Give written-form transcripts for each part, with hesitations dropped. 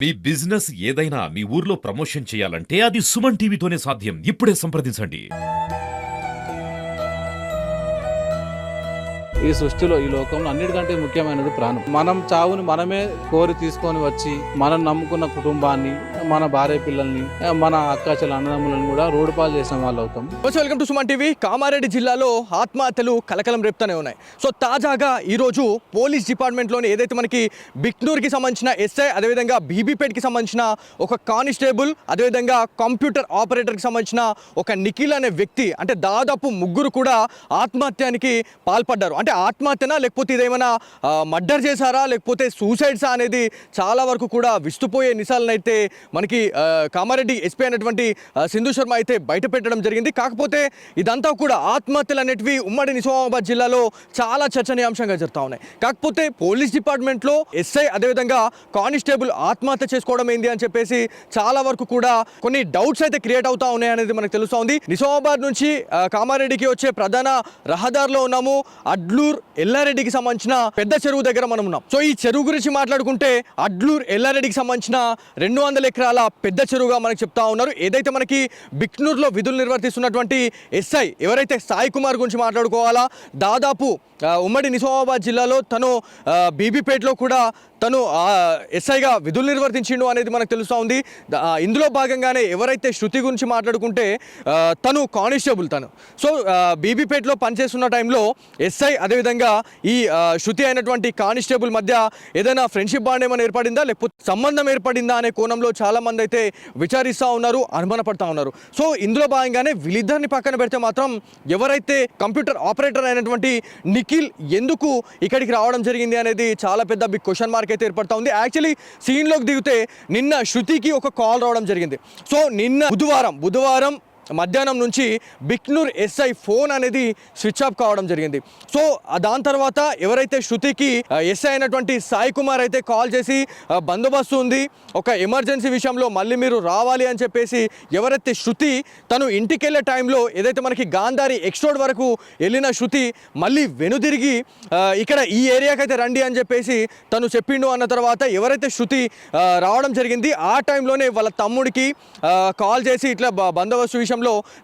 మీ business ఏదైనా మీ ఊర్లో promotion చేయాలంటే అది సుమన్ టీవీతోనే సాధ్యం. ఇప్పుడే సంప్రదించండి. ఈ సృష్టిలో ఈ లోకంలో అన్నిటికంటే ముఖ్యమైనది ప్రాణం. మనం చావుని మనమే కోరి తీసుకొని వచ్చి మనం నమ్ముకున్న కుటుంబాన్ని, మన భార్య పిల్లల్ని, మన అక్కాచెల అన్నదమ్ములను కూడా రోడ్డు పాలు చేసిన వాళ్ళు అవుతాం. Welcome to Suman TV. Kamareddy జిల్లాలో ఆత్మహత్యలు కలకలం రేపుతూనే ఉన్నాయి. సో తాజాగా ఈరోజు పోలీస్ డిపార్ట్మెంట్లోని ఏదైతే మనకి బిక్నూర్కి సంబంధించిన ఎస్ఐ, అదేవిధంగా బీబీపేట్కి సంబంధించిన ఒక కానిస్టేబుల్, అదేవిధంగా కంప్యూటర్ ఆపరేటర్కి సంబంధించిన ఒక నిఖిల్ అనే వ్యక్తి, అంటే దాదాపు ముగ్గురు కూడా ఆత్మహత్యానికి పాల్పడ్డారు. అంటే ఆత్మహత్యనా లేకపోతే ఇదేమైనా మర్డర్ చేశారా లేకపోతే సూసైడ్సా అనేది చాలా వరకు కూడా విస్తుపోయే నిశాలను అయితే మనకి కామారెడ్డి ఎస్పీ అయినటువంటి సింధు శర్మ అయితే బయట పెట్టడం జరిగింది. కాకపోతే ఇదంతా కూడా ఆత్మహత్యలు అనేటివి ఉమ్మడి నిజామాబాద్ జిల్లాలో చాలా చర్చనీయాంశంగా జరుగుతూ ఉన్నాయి. కాకపోతే పోలీస్ డిపార్ట్మెంట్లో ఎస్ఐ అదేవిధంగా కానిస్టేబుల్ ఆత్మహత్య చేసుకోవడం ఏంది అని చెప్పేసి చాలా వరకు కూడా కొన్ని డౌట్స్ అయితే క్రియేట్ అవుతా ఉన్నాయి అనేది మనకు తెలుస్తూ ఉంది. నిజామాబాద్ నుంచి కామారెడ్డికి వచ్చే ప్రధాన రహదారిలో ఉన్నాము. అడ్లూర్ ఎల్లారెడ్డికి సంబంధించిన పెద్ద చెరువు దగ్గర మనం ఉన్నాం. సో ఈ చెరువు గురించి మాట్లాడుకుంటే అడ్లూర్ ఎల్లారెడ్డికి సంబంధించిన 200 ఎకరాల పెద్ద చెరువుగా మనకు చెప్తా ఉన్నారు. ఏదైతే మనకి బిక్నూర్లో విధులు నిర్వర్తిస్తున్నటువంటి ఎస్ఐ ఎవరైతే సాయి కుమార్ గురించి మాట్లాడుకోవాలా, దాదాపు ఉమ్మడి నిజామాబాద్ జిల్లాలో తను బీబీపేట్లో కూడా తను ఎస్ఐగా విధులు నిర్వర్తించిండు అనేది మనకు తెలుస్తూ ఉంది. ఇందులో భాగంగానే ఎవరైతే శృతి గురించి మాట్లాడుకుంటే తను కానిస్టేబుల్. తను సో బీబీపేట్లో పనిచేస్తున్న టైంలో ఎస్ఐ అదేవిధంగా ఈ శృతి అయినటువంటి కానిస్టేబుల్ మధ్య ఏదైనా ఫ్రెండ్షిప్ బాండ్ ఏమైనా ఏర్పడిందా లేకపోతే సంబంధం ఏర్పడిందా అనే కోణంలో చాలామంది అయితే విచారిస్తూ ఉన్నారు, అనుమానపడతా ఉన్నారు. సో ఇందులో భాగంగానే వీళ్ళిద్దరిని పక్కన పెడితే మాత్రం ఎవరైతే కంప్యూటర్ ఆపరేటర్ అయినటువంటి నిఖిల్ ఎందుకు ఇక్కడికి రావడం జరిగింది అనేది చాలా పెద్ద బిగ్ క్వశ్చన్ మార్క్ అయితే ఏర్పడతా ఉంది. యాక్చువల్లీ సీన్లోకి దిగితే నిన్న శృతికి ఒక కాల్ రావడం జరిగింది. సో నిన్న బుధవారం మధ్యాహ్నం నుంచి బిక్నూర్ ఎస్ఐ ఫోన్ అనేది స్విచ్ ఆఫ్ కావడం జరిగింది. సో దాని తర్వాత ఎవరైతే శృతికి ఎస్ఐ అయినటువంటి సాయి కుమార్ అయితే కాల్ చేసి బందోబస్తు ఉంది, ఒక ఎమర్జెన్సీ విషయంలో మళ్ళీ మీరు రావాలి అని చెప్పేసి ఎవరైతే శృతి తను ఇంటికి వెళ్ళే టైంలో ఏదైతే మనకి గాంధారి ఎక్స్రోడ్ వరకు వెళ్ళిన శృతి మళ్ళీ వెనుదిరిగి ఇక్కడ ఈ ఏరియాకి అయితే రండి అని చెప్పేసి తను చెప్పిండు అన్న తర్వాత ఎవరైతే శృతి రావడం జరిగింది ఆ టైంలోనే వాళ్ళ తమ్ముడికి కాల్ చేసి ఇట్లా బందోబస్తు విషయం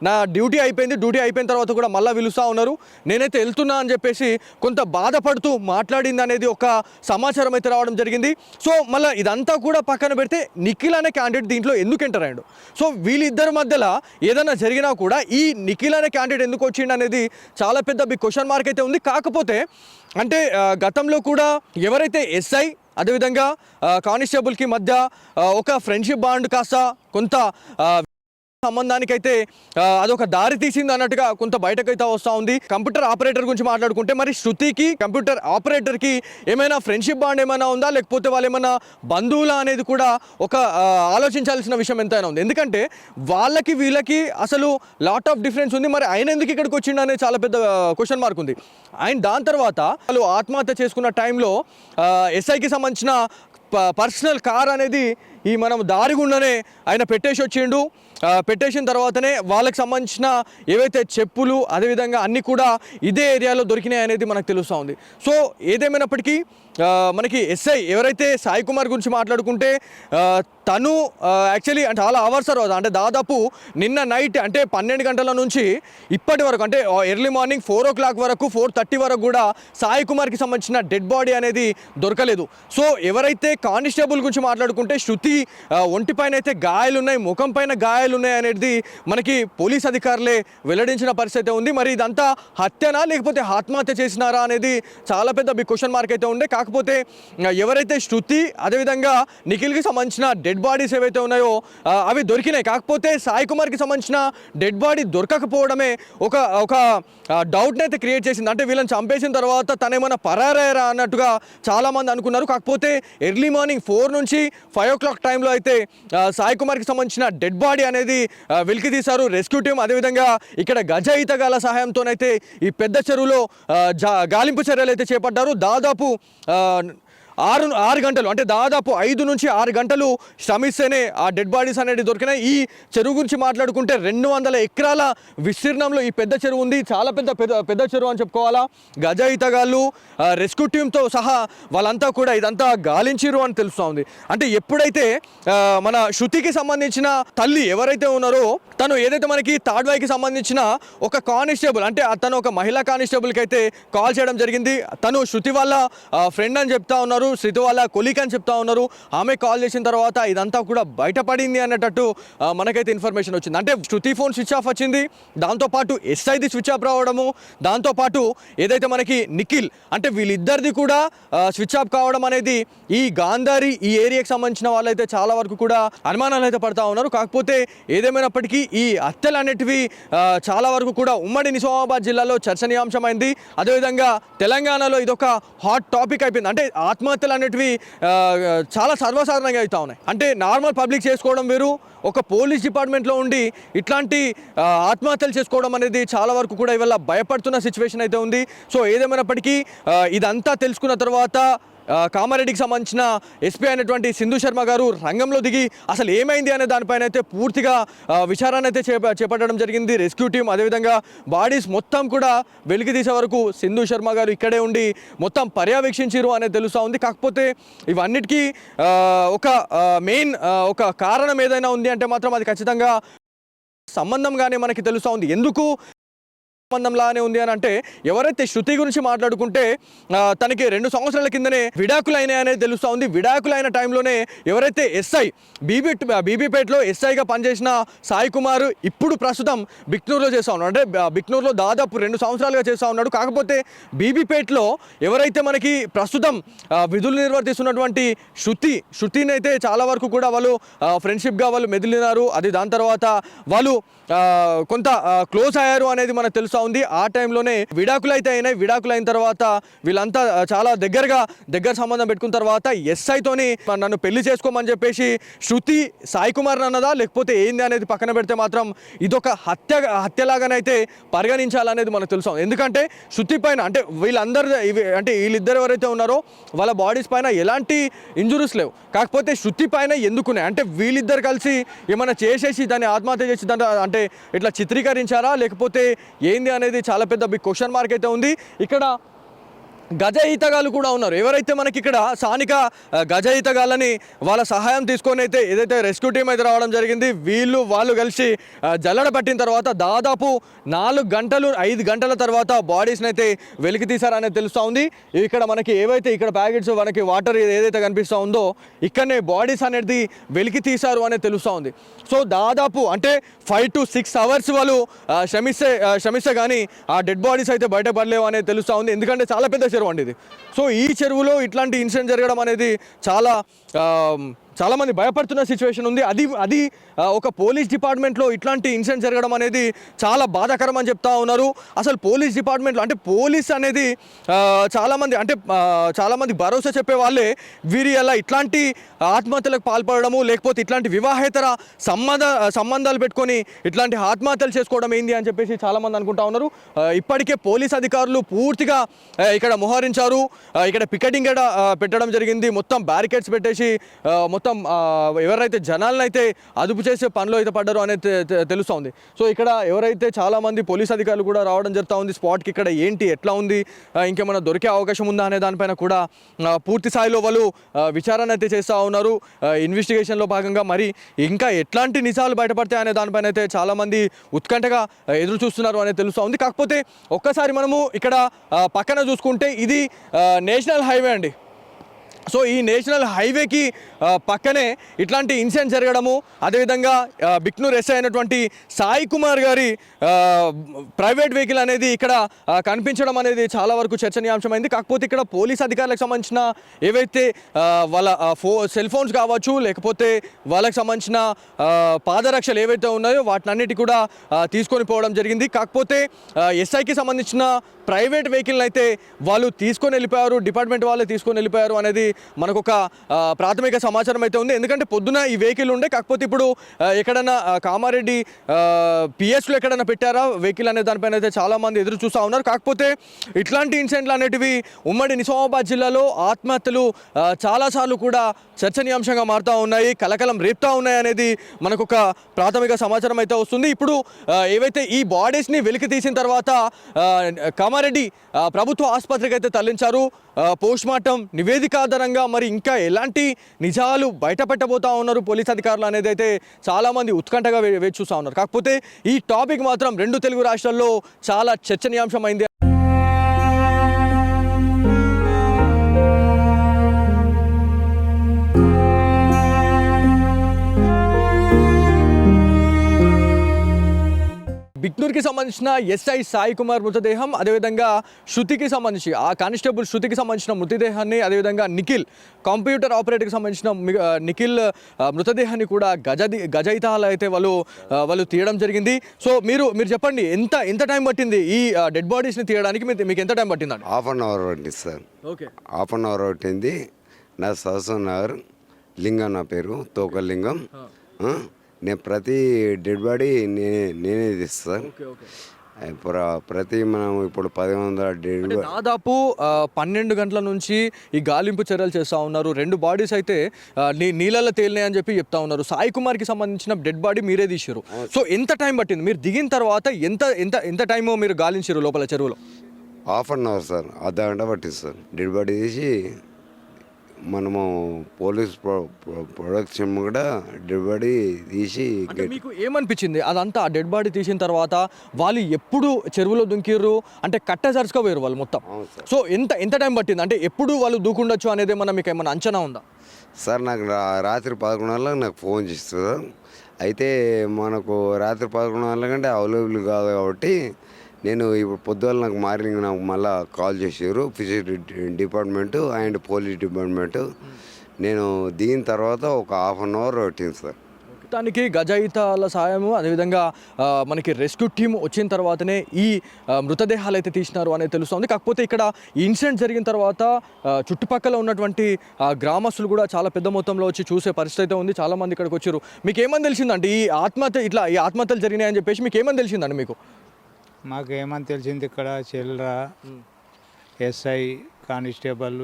నా డ్యూటీ అయిపోయిన తర్వాత కూడా మళ్ళీ పిలుస్తూ ఉన్నారు, నేనైతే వెళ్తున్నా అని చెప్పేసి కొంత బాధపడుతూ మాట్లాడింది అనేది ఒక సమాచారం అయితే రావడం జరిగింది. సో మళ్ళీ ఇదంతా కూడా పక్కన పెడితే నిఖిల్ అనే క్యాండిడేట్ దీంట్లో ఎందుకు ఎంటర్ అయ్యాడు, సో వీళ్ళిద్దరి మధ్యలో ఏదైనా జరిగినా కూడా ఈ నిఖిల్ అనే క్యాండిడేట్ ఎందుకు వచ్చిండు అనేది చాలా పెద్ద బిగ్ క్వశ్చన్ మార్క్ అయితే ఉంది. కాకపోతే అంటే గతంలో కూడా ఎవరైతే ఎస్ఐ అదేవిధంగా కానిస్టేబుల్కి మధ్య ఒక ఫ్రెండ్షిప్ బాండ్ కాస్త కొంత సంబంధానికైతే అదొక దారి తీసింది అన్నట్టుగా కొంత బయటకైతే వస్తూ ఉంది. కంప్యూటర్ ఆపరేటర్ గురించి మాట్లాడుకుంటే మరి శృతికి కంప్యూటర్ ఆపరేటర్కి ఏమైనా ఫ్రెండ్షిప్ బాండ్ ఏమైనా ఉందా లేకపోతే వాళ్ళు ఏమైనా బంధువులా అనేది కూడా ఒక ఆలోచించాల్సిన విషయం ఎంతైనా ఉంది. ఎందుకంటే వాళ్ళకి వీళ్ళకి అసలు లాట్ ఆఫ్ డిఫరెన్స్ ఉంది. మరి ఆయన ఎందుకు ఇక్కడికి వచ్చిండు అనేది చాలా పెద్ద క్వశ్చన్ మార్క్ ఉంది. అండ్ దాని తర్వాత వాళ్ళు ఆత్మహత్య చేసుకున్న టైంలో ఎస్ఐకి సంబంధించిన పర్సనల్ కార్ అనేది ఈ మనం దారి గుండానే ఆయన పెట్టేసి వచ్చిండు. పెట్టేసిన తర్వాతనే వాళ్ళకి సంబంధించిన ఏవైతే చెప్పులు అదేవిధంగా అన్నీ కూడా ఇదే ఏరియాలో దొరికినాయి అనేది మనకు తెలుస్తూ ఉంది. సో ఏదేమైనప్పటికీ మనకి ఎస్ఐ ఎవరైతే సాయి కుమార్ గురించి మాట్లాడుకుంటే తను యాక్చువల్లీ అంటే చాలా అవర్స్ తర్వాత అంటే దాదాపు నిన్న నైట్ అంటే 12 గంటల నుంచి ఇప్పటి వరకు అంటే ఎర్లీ మార్నింగ్ 4 o'clock వరకు 4:30 వరకు కూడా సాయి కుమార్కి సంబంధించిన డెడ్ బాడీ అనేది దొరకలేదు. సో ఎవరైతే కానిస్టేబుల్ గురించి మాట్లాడుకుంటే శృతి ఒంటిపైన అయితే గాయాలు ఉన్నాయి, ముఖం పైన గాయాలు ఉన్నాయి అనేది మనకి పోలీస్ అధికారులే వెల్లడించిన పరిస్థితి ఉంది. మరి ఇదంతా హత్యనా లేకపోతే ఆత్మహత్య చేసినారా అనేది చాలా పెద్ద బిగ్ క్వశ్చన్ మార్క్ అయితే ఉండే. కాకపోతే ఎవరైతే శృతి అదేవిధంగా నిఖిల్కి సంబంధించిన డెడ్ బాడీస్ ఏవైతే ఉన్నాయో అవి దొరికినాయి. కాకపోతే సాయి కుమార్కి సంబంధించిన డెడ్ బాడీ దొరకకపోవడమే ఒక డౌట్ని అయితే క్రియేట్ చేసింది. అంటే వీళ్ళని చంపేసిన తర్వాత తనేమైనా పరారయ్యారా అన్నట్టుగా చాలామంది అనుకున్నారు. కాకపోతే ఎర్లీ మార్నింగ్ 4 నుంచి 5 o'clock టైంలో అయితే సాయి కుమార్కి సంబంధించిన డెడ్ బాడీ అనేది వెలికి తీశారు రెస్క్యూ టీం. అదేవిధంగా ఇక్కడ గజ ఈతగాల సహాయంతోనైతే ఈ పెద్ద చెరువులో గాలింపు చర్యలు అయితే చేపట్టారు. దాదాపు ఆరు గంటలు అంటే దాదాపు 5 నుంచి 6 గంటలు శ్రమిస్తేనే ఆ డెడ్ బాడీస్ అనేది దొరికినాయి. ఈ చెరువు గురించి మాట్లాడుకుంటే 200 ఎకరాల విస్తీర్ణంలో ఈ పెద్ద చెరువు ఉంది. చాలా పెద్ద చెరువు అని చెప్పుకోవాలా. గజ ఈతగాళ్ళు రెస్క్యూ టీంతో సహా వాళ్ళంతా కూడా ఇదంతా గాలించిరు అని తెలుస్తూ ఉంది. అంటే ఎప్పుడైతే మన శృతికి సంబంధించిన తల్లి ఎవరైతే ఉన్నారో తను ఏదైతే మనకి తాడ్వాయికి సంబంధించిన ఒక కానిస్టేబుల్ అంటే తను ఒక మహిళా కానిస్టేబుల్కి అయితే కాల్ చేయడం జరిగింది. తను శృతి వాళ్ళ ఫ్రెండ్ అని చెప్తా ఉన్నారు, శృతి వాళ్ళ కొలీగ్ అని చెప్తా ఉన్నారు. ఆమె కాల్ చేసిన తర్వాత ఇదంతా కూడా బయటపడింది అనేటట్టు మనకైతే ఇన్ఫర్మేషన్ వచ్చింది. అంటే శృతి ఫోన్ స్విచ్ ఆఫ్ వచ్చింది, దాంతోపాటు ఎస్ఐది స్విచ్ ఆఫ్ రావడము, దాంతోపాటు ఏదైతే మనకి నిఖిల్ అంటే వీళ్ళిద్దరిది కూడా స్విచ్ ఆఫ్ కావడం అనేది ఈ గాంధారి ఈ ఏరియాకి సంబంధించిన వాళ్ళైతే చాలా వరకు కూడా అనుమానాలు అయితే పడతా ఉన్నారు. కాకపోతే ఏదేమైనప్పటికీ ఈ హత్యలు అనేటివి చాలా వరకు కూడా ఉమ్మడి నిజామాబాద్ జిల్లాలో చర్చనీయాంశమైంది. అదేవిధంగా తెలంగాణలో ఇదొక హాట్ టాపిక్ అయిపోయింది. అంటే ఆత్మహత్యలు అనేటివి చాలా సర్వసాధారణంగా అవుతా ఉన్నాయి. అంటే నార్మల్ పబ్లిక్ చేసుకోవడం వేరు, ఒక పోలీస్ డిపార్ట్మెంట్లో ఉండి ఇట్లాంటి ఆత్మహత్యలు చేసుకోవడం అనేది చాలా వరకు కూడా ఇవాళ భయపడుతున్న సిచ్యువేషన్ అయితే ఉంది. సో ఏదేమైనప్పటికీ ఇదంతా తెలుసుకున్న తర్వాత కామారెడ్డికి సంబంధించిన ఎస్పీ అయినటువంటి సింధు శర్మ గారు రంగంలో దిగి అసలు ఏమైంది అనే దానిపైన అయితే పూర్తిగా విచారణ అయితే చేపట్టడం జరిగింది. రెస్క్యూ టీం అదేవిధంగా బాడీస్ మొత్తం కూడా వెలికి తీసే వరకు సింధు శర్మ గారు ఇక్కడే ఉండి మొత్తం పర్యవేక్షించారు అనేది తెలుస్తూ ఉంది. కాకపోతే ఇవన్నిటికీ ఒక మెయిన్ ఒక కారణం ఏదైనా ఉంది అంటే మాత్రం అది ఖచ్చితంగా సంబంధంగానే మనకి తెలుస్తూ ఉంది. ఎందుకు సంబంధంలానే ఉంది అని అంటే ఎవరైతే శృతి గురించి మాట్లాడుకుంటే తనకి 2 సంవత్సరాల కిందనే విడాకులైనాయి అనేది తెలుస్తూ ఉంది. విడాకులైన టైంలోనే ఎవరైతే ఎస్ఐ బీబీపేటలో ఎస్ఐగా పనిచేసిన సాయి కుమార్ ఇప్పుడు ప్రస్తుతం బిక్నూరులో చేస్తూ ఉన్నాడు. అంటే బిక్నూరులో దాదాపు 2 సంవత్సరాలుగా చేస్తూ ఉన్నాడు. కాకపోతే బీబీపేటలో ఎవరైతే మనకి ప్రస్తుతం విధులు నిర్వర్తిస్తున్నటువంటి శృతిని అయితే చాలా వరకు కూడా వాళ్ళు ఫ్రెండ్షిప్గా వాళ్ళు మెదిలినారు. అది దాని తర్వాత వాళ్ళు కొంత క్లోజ్ అయ్యారు అనేది మనకు తెలుస్తూ ఉంది. ఆ టైంలోనే విడాకులు అయితే అయినాయి. విడాకులు అయిన తర్వాత వీళ్ళంతా చాలా దగ్గర సంబంధం పెట్టుకున్న తర్వాత ఎస్ఐతోని నన్ను పెళ్లి చేసుకోమని చెప్పేసి శృతి సాయి కుమార్ అన్నదా లేకపోతే ఏంది అనేది పక్కన పెడితే మాత్రం ఇదొక హత్యలాగానైతే పరిగణించాలనేది మనకు తెలుసు. ఎందుకంటే శృతి పైన అంటే వీళ్ళిద్దరు ఎవరైతే ఉన్నారో వాళ్ళ బాడీస్ పైన ఎలాంటి ఇంజురీస్ లేవు. కాకపోతే శృతి పైన ఎందుకున్నాయి అంటే వీళ్ళిద్దరు కలిసి ఏమైనా చేసేసి దాన్ని ఆత్మహత్య చేసి దాన్ని అంటే ఇట్లా చిత్రీకరించారా లేకపోతే ఏంది అనేది చాలా పెద్ద బిగ్ క్వశ్చన్ మార్క్ అయితే ఉంది. ఇక్కడ గజ ఈతగాళ్ళు కూడా ఉన్నారు. ఎవరైతే మనకి ఇక్కడ స్థానిక గజ ఈతగాళ్ళని వాళ్ళ సహాయం తీసుకొని అయితే ఏదైతే రెస్క్యూ టీం అయితే రావడం జరిగింది. వాళ్ళు కలిసి జల్లడ పట్టిన తర్వాత దాదాపు 4 గంటలు 5 గంటల తర్వాత బాడీస్ని అయితే వెలికి తీశారనేది తెలుస్తూ ఉంది. ఇక్కడ మనకి ఏవైతే ఇక్కడ ప్యాకెట్స్ మనకి వాటర్ ఏదైతే కనిపిస్తూ ఉందో ఇక్కడనే బాడీస్ అనేది వెలికి తీశారు అనేది తెలుస్తూ ఉంది. సో దాదాపు అంటే 5 to 6 అవర్స్ వాళ్ళు శ్రమిస్తే కానీ ఆ డెడ్ బాడీస్ అయితే బయటపడలేవు అనేది తెలుస్తూ ఉంది. ఎందుకంటే చాలా పెద్ద చెరువు అండి ఇది. సో ఈ చెరువులో ఇట్లాంటి ఇన్సిడెంట్ జరగడం అనేది చాలామంది భయపడుతున్న సిచ్యువేషన్ ఉంది. అది ఒక పోలీస్ డిపార్ట్మెంట్లో ఇట్లాంటి ఇన్సిడెంట్ జరగడం అనేది చాలా బాధాకరం అని చెప్తా ఉన్నారు. అసలు పోలీస్ డిపార్ట్మెంట్లో అంటే పోలీస్ అనేది చాలామంది భరోసా చెప్పే వాళ్ళే వీరి అలా ఇట్లాంటి ఆత్మహత్యలకు పాల్పడము లేకపోతే ఇట్లాంటి వివాహేతర సంబంధాలు పెట్టుకొని ఇట్లాంటి ఆత్మహత్యలు చేసుకోవడం ఏంది అని చెప్పేసి చాలామంది అనుకుంటా ఉన్నారు. ఇప్పటికే పోలీస్ అధికారులు పూర్తిగా ఇక్కడ మోహరించారు. ఇక్కడ పికెటింగ్ పెట్టడం జరిగింది. మొత్తం బ్యారికేడ్స్ పెట్టేసి మొత్తం ఎవరైతే జనాలను అయితే అదుపు చేసే పనిలో అయితే పడ్డారో అనేది తెలుస్తూ. సో ఇక్కడ ఎవరైతే చాలామంది పోలీస్ అధికారులు కూడా రావడం జరుగుతూ ఉంది స్పాట్కి. ఇక్కడ ఏంటి ఎట్లా ఉంది ఇంకేమైనా దొరికే అవకాశం ఉందా అనే దానిపైన కూడా పూర్తి స్థాయిలో వాళ్ళు విచారణ అయితే చేస్తూ ఉన్నారు. ఇన్వెస్టిగేషన్లో భాగంగా మరి ఇంకా ఎట్లాంటి నిజాలు బయటపడతాయి అనే దానిపైన అయితే చాలామంది ఉత్కంఠగా ఎదురు చూస్తున్నారు అనేది తెలుస్తూ ఉంది. కాకపోతే ఒక్కసారి మనము ఇక్కడ పక్కన చూసుకుంటే ఇది నేషనల్ హైవే అండి. సో ఈ నేషనల్ హైవేకి పక్కనే ఇట్లాంటి ఇన్సిడెంట్ జరగడము అదేవిధంగా బిక్నూర్ ఎస్ఐ అయినటువంటి సాయి కుమార్ గారి ప్రైవేట్ వెహికల్ అనేది ఇక్కడ కనిపించడం అనేది చాలా వరకు చర్చనీయాంశమైంది. కాకపోతే ఇక్కడ పోలీస్ అధికారులకు సంబంధించిన ఏవైతే వాళ్ళ సెల్ ఫోన్స్ కావచ్చు లేకపోతే వాళ్ళకి సంబంధించిన పాదరక్షలు ఏవైతే ఉన్నాయో వాటినన్నిటి కూడా తీసుకొని పోవడం జరిగింది. కాకపోతే ఎస్ఐకి సంబంధించిన ప్రైవేట్ వెహికల్ని అయితే వాళ్ళు తీసుకొని వెళ్ళిపోయారు, డిపార్ట్మెంట్ వాళ్ళే తీసుకొని వెళ్ళిపోయారు అనేది మనకు ఒక ప్రాథమిక సమాచారం అయితే ఉంది. ఎందుకంటే పొద్దున ఈ వెహికల్ ఉండే, కాకపోతే ఇప్పుడు ఎక్కడైనా కామారెడ్డి పిఎస్లో ఎక్కడైనా పెట్టారా వెహికల్ అనే దానిపైన అయితే చాలామంది ఎదురు చూస్తూ ఉన్నారు. కాకపోతే ఇట్లాంటి ఇన్సిడెంట్లు అనేటివి ఉమ్మడి నిజామాబాద్ జిల్లాలో ఆత్మహత్యలు చాలాసార్లు కూడా చర్చనీయాంశంగా మారుతూ ఉన్నాయి, కలకలం రేపుతూ ఉన్నాయి అనేది మనకు ఒక ప్రాథమిక సమాచారం అయితే వస్తుంది. ఇప్పుడు ఏవైతే ఈ బాడీస్ని వెలికి తీసిన తర్వాత కామారెడ్డి ప్రభుత్వ ఆసుపత్రికి అయితే తరలించారు. పోస్ట్ మార్టం నివేదిక ఆధారంగా మరి ఇంకా ఎలాంటి నిజాలు బయట పెట్టబోతా ఉన్నారు పోలీస్ అధికారులు అనేది అయితే చాలామంది ఉత్కంఠగా వేచి చూస్తూ ఉన్నారు. కాకపోతే ఈ టాపిక్ మాత్రం రెండు తెలుగు రాష్ట్రాల్లో చాలా చర్చనీయాంశమైంది. బిక్నూర్కి సంబంధించిన ఎస్ఐ సాయి కుమార్ మృతదేహం, అదేవిధంగా శృతికి సంబంధించి ఆ కానిస్టేబుల్ శృతికి సంబంధించిన మృతదేహాన్ని, అదేవిధంగా నిఖిల్ కంప్యూటర్ ఆపరేటర్కి సంబంధించిన నిఖిల్ మృతదేహాన్ని కూడా గజయితాలు అయితే వాళ్ళు తీయడం జరిగింది. సో మీరు చెప్పండి, ఎంత టైం పట్టింది ఈ డెడ్ బాడీస్ని తీయడానికి? మీకు ఎంత టైం పట్టిందండి? హాఫ్ అన్ అవర్ పట్టింది sir. Okay, half an hour పట్టింది. నా సరస్వతి నగర్ లింగం, నా పేరు తోకలింగం. నేను ప్రతి డెడ్ బాడీ నేనే తీస్తాను. ప్రతి మనం ఇప్పుడు 1100 డెడ్ బాడీ దాదాపు 12 గంటల నుంచి ఈ గాలింపు చర్యలు చేస్తూ ఉన్నారు. 2 బాడీస్ అయితే నీళ్ళల్లో తేలినాయి అని చెప్పి చెప్తా ఉన్నారు. సాయి కుమార్కి సంబంధించిన డెడ్ బాడీ మీరే తీసారు. సో ఎంత టైం పట్టింది? మీరు దిగిన తర్వాత ఎంత టైమో మీరు గాలించారు లోపల చెరువులో? హాఫ్ అన్ అవర్ సార్, అర్ధ గంట పట్టింది సార్. డెడ్ బాడీ తీసి మనము పోలీస్ ప్రొడక్షన్ కూడా డెడ్ బాడీ తీసి. మీకు ఏమనిపించింది అదంతా ఆ డెడ్ బాడీ తీసిన తర్వాత? వాళ్ళు ఎప్పుడు చెరువులో దుంకిర్రు అంటే కట్టజరుచుగా పోయారు వాళ్ళు మొత్తం. సో ఎంత టైం పట్టింది అంటే ఎప్పుడు వాళ్ళు దూకుండొచ్చు అనేది మీకు ఏమైనా అంచనా ఉందా? సార్ నాకు రాత్రి 11 గంటలకు నాకు ఫోన్ చేస్తారు. అయితే మనకు రాత్రి 11 గంటల కంటే అవైలబుల్ కాదు కాబట్టి నేను ఇప్పుడు పొద్దున్న నాకు మార్నింగ్ నాకు మళ్ళీ కాల్ చేసారు fishery department and police department. నేను దిగిన తర్వాత ఒక హాఫ్ అన్ అవర్ పట్టింది సార్. దానికి గజయితాల సాయము, అదేవిధంగా మనకి రెస్క్యూ టీమ్ వచ్చిన తర్వాతనే ఈ మృతదేహాలు అయితే తీసినారు అనేది తెలుస్తుంది. కాకపోతే ఇక్కడ ఇన్సిడెంట్ జరిగిన తర్వాత చుట్టుపక్కల ఉన్నటువంటి గ్రామస్తులు కూడా చాలా పెద్ద మొత్తంలో వచ్చి చూసే పరిస్థితి అయితే ఉంది. చాలామంది ఇక్కడికి వచ్చారు. మీకు ఏమని తెలిసిందండి ఈ ఆత్మహత్యలు జరిగినాయని చెప్పేసి మీకు ఏమని తెలిసిందండి? మీకు మాకు ఏమని తెలిసింది, ఇక్కడ చిల్లర ఎస్ఐ కానిస్టేబుల్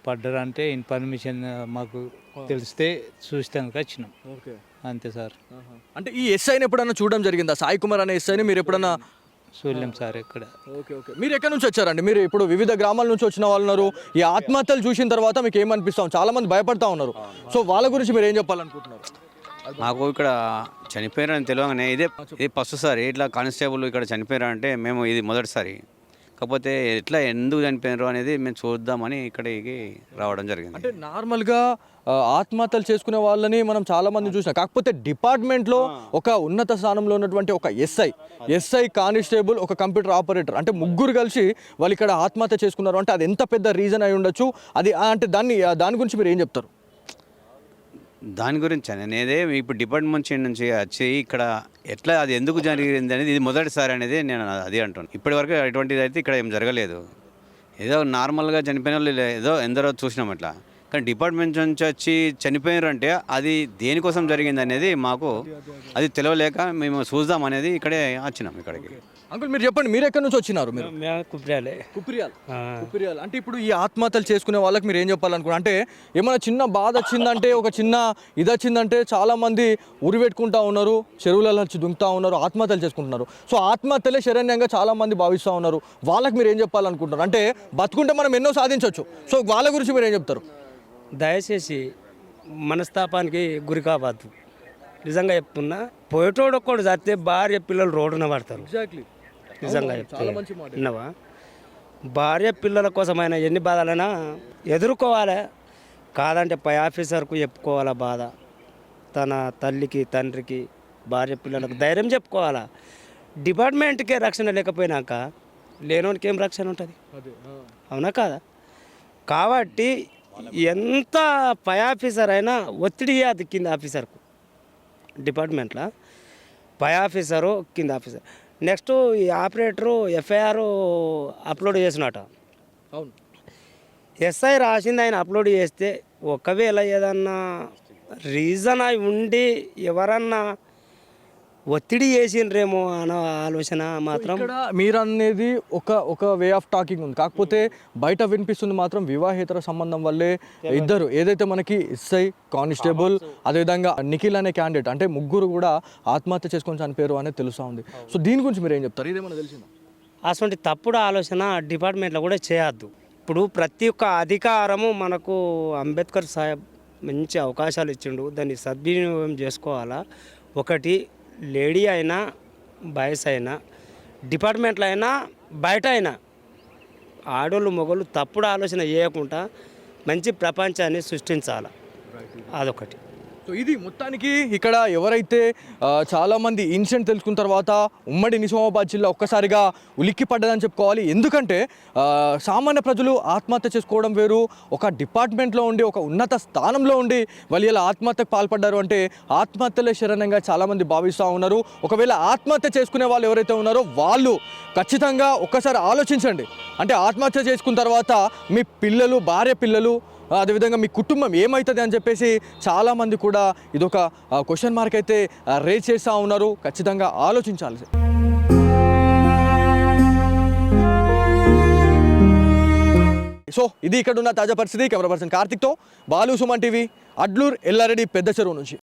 పడ్డారంటే ఇన్ఫర్మేషన్ మాకు తెలిస్తే చూస్తానికి వచ్చినాం. ఓకే, అంతే సార్. అంటే ఈ ఎస్ఐని ఎప్పుడన్నా చూడడం జరిగిందా? సాయి కుమార్ అనే ఎస్ఐని మీరు ఎప్పుడన్నా చూడలేం సార్ ఇక్కడ. ఓకే, మీరు ఎక్కడి నుంచి వచ్చారండి? మీరు ఇప్పుడు వివిధ గ్రామాల నుంచి వచ్చిన వాళ్ళు ఉన్నారు. ఈ ఆత్మహత్యలు చూసిన తర్వాత మీకు ఏమనిపిస్తాం? చాలా మంది భయపడతా ఉన్నారు. సో వాళ్ళ గురించి మీరు ఏం చెప్పాలనుకుంటున్నారు? మాకు ఇక్కడ చనిపోయారని తెలియగానే ఇది ఫస్ట్ సారి ఇట్లా కానిస్టేబుల్ ఇక్కడ చనిపోయారంటే మేము ఇది మొదటిసారి. కాకపోతే ఎట్లా ఎందుకు చనిపోయారు అనేది మేము చూద్దామని ఇక్కడికి రావడం జరిగింది. అంటే నార్మల్గా ఆత్మహత్యలు చేసుకునే వాళ్ళని మనం చాలా మంది చూసినాం. కాకపోతే డిపార్ట్మెంట్లో ఒక ఉన్నత స్థానంలో ఉన్నటువంటి ఒక ఎస్ఐ కానిస్టేబుల్, ఒక కంప్యూటర్ ఆపరేటర్, అంటే ముగ్గురు కలిసి వాళ్ళు ఇక్కడ ఆత్మహత్య చేసుకున్నారు అంటే అది ఎంత పెద్ద రీజన్ అయి ఉండొచ్చు. అది అంటే దాని గురించి మీరు ఏం చెప్తారు? దాని గురించి నేనేదే ఇప్పుడు డిపార్ట్మెంట్ నుంచి వచ్చి ఇక్కడ ఎట్లా అది ఎందుకు జరిగింది అనేది ఇది మొదటిసారి అనేది నేను అది అంటాను. ఇప్పటివరకు ఎటువంటిది అయితే ఇక్కడ ఏం జరగలేదు. ఏదో నార్మల్గా చనిపోయిన వాళ్ళు ఏదో ఎందరో చూసినాం అట్లా. కానీ డిపార్ట్మెంట్ నుంచి వచ్చి చనిపోయారు అంటే అది దేనికోసం జరిగింది అనేది మాకు అది తెలియలేక మేము చూద్దాం అనేది ఇక్కడే వచ్చినాం ఇక్కడికి. అంకుల్ మీరు చెప్పండి, మీరు ఎక్కడి నుంచి వచ్చినారు? మీరు కుప్పిరియాల్. అంటే ఇప్పుడు ఈ ఆత్మహత్యలు చేసుకునే వాళ్ళకి మీరు ఏం చెప్పాలనుకున్నారు? అంటే ఏమైనా చిన్న బాధ వచ్చిందంటే, ఒక చిన్న ఇది వచ్చిందంటే చాలామంది ఉరి పెట్టుకుంటా ఉన్నారు, చెరువులలో వచ్చి దుంకుతూ ఉన్నారు, ఆత్మహత్యలు చేసుకుంటున్నారు. సో ఆత్మహత్యలే శరణ్యంగా చాలామంది భావిస్తూ ఉన్నారు. వాళ్ళకి మీరు ఏం చెప్పాలనుకుంటున్నారు? అంటే బతుకుంటే మనం ఎన్నో సాధించవచ్చు. సో వాళ్ళ గురించి మీరు ఏం చెప్తారు? దయచేసి మనస్తాపానికి గురి కావద్దు. నిజంగా చెప్తున్నా, పోయేటోడు ఒక్కడు చస్తే భార్య పిల్లలు రోడ్డున పడతారు. ఎగ్జాక్ట్లీ, నిజంగా చెప్తున్నా, భార్య పిల్లల కోసమైనా ఎన్ని బాధలైనా ఎదుర్కోవాలి. కాదంటే పై ఆఫీసర్కు చెప్పుకోవాలా బాధ, తన తల్లికి తండ్రికి భార్య పిల్లలకు ధైర్యం చెప్పుకోవాలా. డిపార్ట్మెంట్కే రక్షణ లేకపోయినాక లేనోనికి ఏం రక్షణ ఉంటుంది? అవునా కాదా? కాబట్టి ఎంత పై ఆఫీసర్ అయినా ఒత్తిడి అది కింద ఆఫీసర్కు. డిపార్ట్మెంట్లో పై ఆఫీసరు కింద ఆఫీసర్. నెక్స్ట్ ఈ ఆపరేటరు ఎఫ్ఐఆర్ అప్లోడ్ చేసినట. అవును, ఎస్ఐ రాసింది ఆయన అప్లోడ్ చేస్తే ఒకవేళ ఏదన్నా రీజన్ అయి ఉండి ఎవరన్నా ఒత్తిడి చేసిండ్రేమో అన్న ఆలోచన మాత్రం ఇక్కడ మీరు అనేది ఒక వే ఆఫ్ టాకింగ్ ఉంది, కాకపోతే బయట వినిపిస్తుంది మాత్రం వివాహేతర సంబంధం వల్లే ఇద్దరు ఏదైతే మనకి ఎస్ఐ కానిస్టేబుల్ అదేవిధంగా నిఖిల్ అనే క్యాండిడేట్ అంటే ముగ్గురు కూడా ఆత్మహత్య చేసుకొని చనిపోయారు అనేది తెలుస్తూ ఉంది. సో దీని గురించి మీరు ఏం చెప్తారు? ఇదేమన్నా తెలిసిందా? అటువంటి తప్పుడు ఆలోచన డిపార్ట్మెంట్లో కూడా చేయొద్దు. ఇప్పుడు ప్రతి ఒక్క అధికారము మనకు అంబేద్కర్ సాహెబ్ మంచి అవకాశాలు ఇచ్చిండు, దాన్ని సద్వినియోగం చేసుకోవాలా. ఒకటి లేడీ అయినా బాయ్స్ అయినా డిపార్ట్మెంట్లో అయినా బయట అయినా ఆడోళ్ళు మొగోళ్ళు తప్పుడు ఆలోచన చేయకుండా మంచి ప్రపంచాన్ని సృష్టించాలి, అదొకటి. సో ఇది మొత్తానికి ఇక్కడ ఎవరైతే చాలామంది ఇన్సిడెంట్ తెలుసుకున్న తర్వాత ఉమ్మడి నిజామాబాద్ జిల్లా ఒక్కసారిగా ఉలిక్కి పడ్డదని చెప్పుకోవాలి. ఎందుకంటే సామాన్య ప్రజలు ఆత్మహత్య చేసుకోవడం వేరు, ఒక డిపార్ట్మెంట్లో ఉండి ఒక ఉన్నత స్థానంలో ఉండి వాళ్ళు ఇలా ఆత్మహత్యకు పాల్పడ్డారు అంటే ఆత్మహత్యలే శరణంగా చాలామంది భావిస్తూ ఉన్నారు. ఒకవేళ ఆత్మహత్య చేసుకునే వాళ్ళు ఎవరైతే ఉన్నారో వాళ్ళు ఖచ్చితంగా ఒక్కసారి ఆలోచించండి. అంటే ఆత్మహత్య చేసుకున్న తర్వాత మీ పిల్లలు, భార్య పిల్లలు, అదేవిధంగా మీ కుటుంబం ఏమవుతుంది అని చెప్పేసి చాలామంది కూడా ఇదొక క్వశ్చన్ మార్క్ అయితే రేజ్ చేస్తూ ఉన్నారు. ఖచ్చితంగా ఆలోచించాలి. సో ఇది ఇక్కడ ఉన్న తాజా పరిస్థితి. కెమెరా పర్సన్ కార్తిక్తో బాలు, సుమన్ టీవీ, అడ్లూర్, ఎల్లారెడ్డి, పెద్ద చెరువు నుంచి.